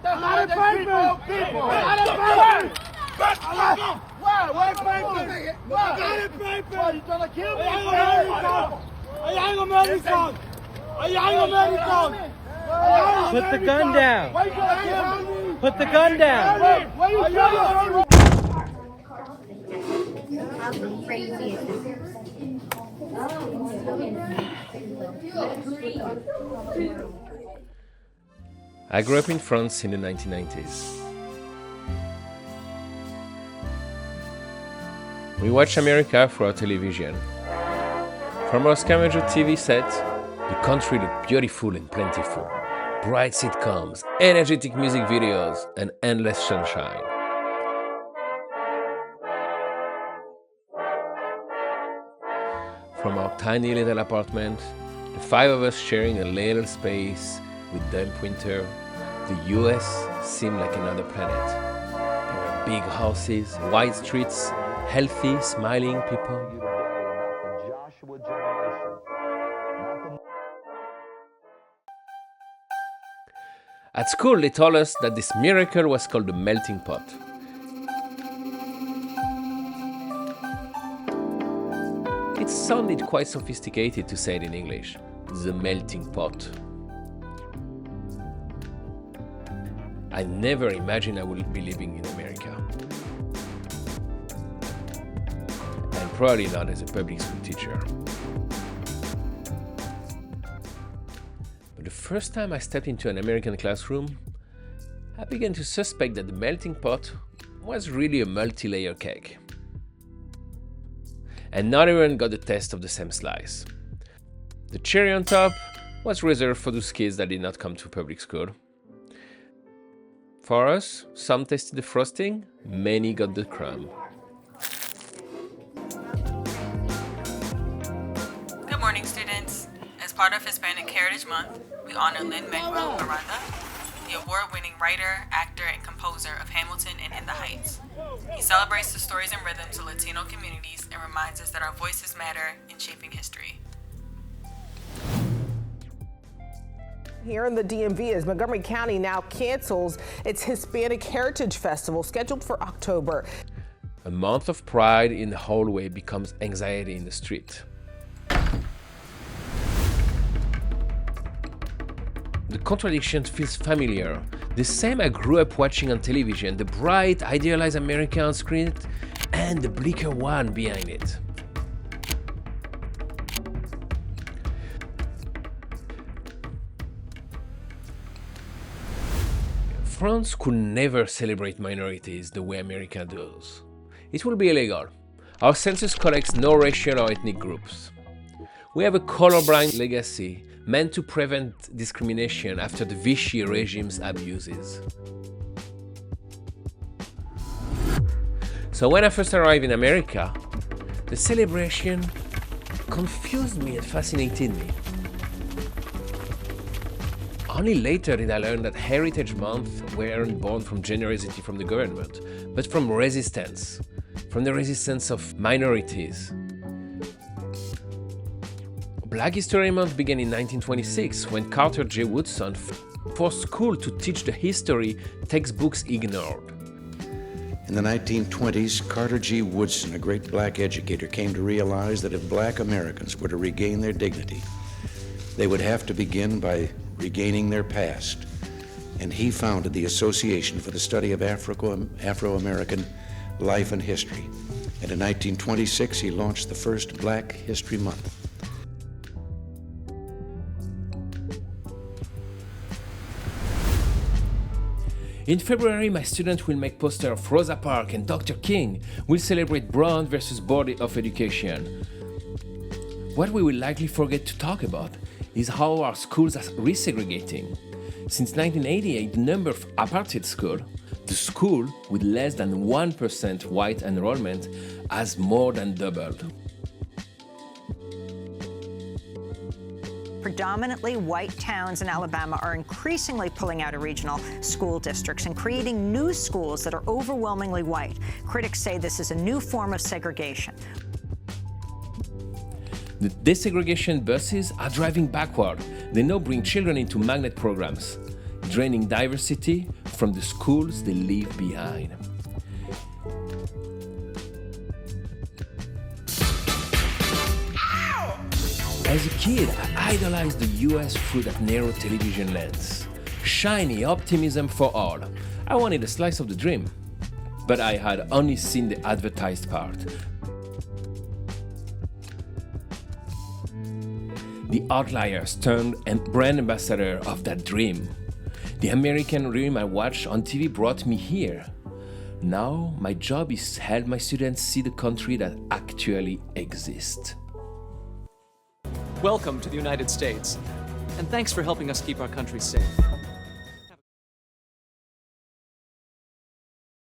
That's not a people. Why papers? Why? You trying to kill me? I ain't American. Put the gun down. Why you trying to kill me? Put the gun down. Why you trying to I grew up in France in the 1990s. We watch America through our television. From our scavenger TV set, the country looked beautiful and plentiful. Bright sitcoms, energetic music videos, and endless sunshine. From our tiny little apartment, the five of us sharing a little space with damp winter, the US seemed like another planet. There were big houses, wide streets, healthy, smiling people. At school, they told us that this miracle was called the melting pot. It sounded quite sophisticated to say it in English, the melting pot. I never imagined I would be living in America. And probably not as a public school teacher. But the first time I stepped into an American classroom, I began to suspect that the melting pot was really a multi-layer cake. And not everyone got the taste of the same slice. The cherry on top was reserved for those kids that did not come to public school. For us, some tasted the frosting, many got the crumb. Good morning, students. As part of Hispanic Heritage Month, we honor Lin-Manuel Miranda, the award-winning writer, actor, and composer of Hamilton and In the Heights. He celebrates the stories and rhythms of Latino communities and reminds us that our voices matter in shaping history. Here in the DMV, as Montgomery County now cancels its Hispanic Heritage Festival scheduled for October. A month of pride in the hallway becomes anxiety in the street. The contradiction feels familiar. The same I grew up watching on television, the bright, idealized America on screen and the bleaker one behind it. France could never celebrate minorities the way America does. It will be illegal. Our census collects no racial or ethnic groups. We have a colorblind legacy meant to prevent discrimination after the Vichy regime's abuses. So when I first arrived in America, the celebration confused me and fascinated me. Only later did I learn that Heritage Month weren't born from generosity from the government, but from resistance, from the resistance of minorities. Black History Month began in 1926 when Carter J. Woodson forced school to teach the history textbooks ignored. In the 1920s, Carter G. Woodson, a great black educator, came to realize that if black Americans were to regain their dignity, they would have to begin by regaining their past. And he founded the Association for the Study of Afro-American Life and History. And in 1926, he launched the first Black History Month. In February, my students will make posters of Rosa Parks and Dr. King. We'll celebrate Brown versus Board of Education. What we will likely forget to talk about is how our schools are resegregating. Since 1988, the number of apartheid schools, the school with less than 1% white enrollment, has more than doubled. Predominantly white towns in Alabama are increasingly pulling out of regional school districts and creating new schools that are overwhelmingly white. Critics say this is a new form of segregation. The desegregation buses are driving backward. They now bring children into magnet programs, draining diversity from the schools they leave behind. As a kid, I idolized the US through that narrow television lens. Shiny optimism for all. I wanted a slice of the dream. But I had only seen the advertised part. The outliers turned and brand ambassador of that dream. The American dream I watched on TV brought me here. Now my job is to help my students see the country that actually exists. Welcome to the United States, and thanks for helping us keep our country safe.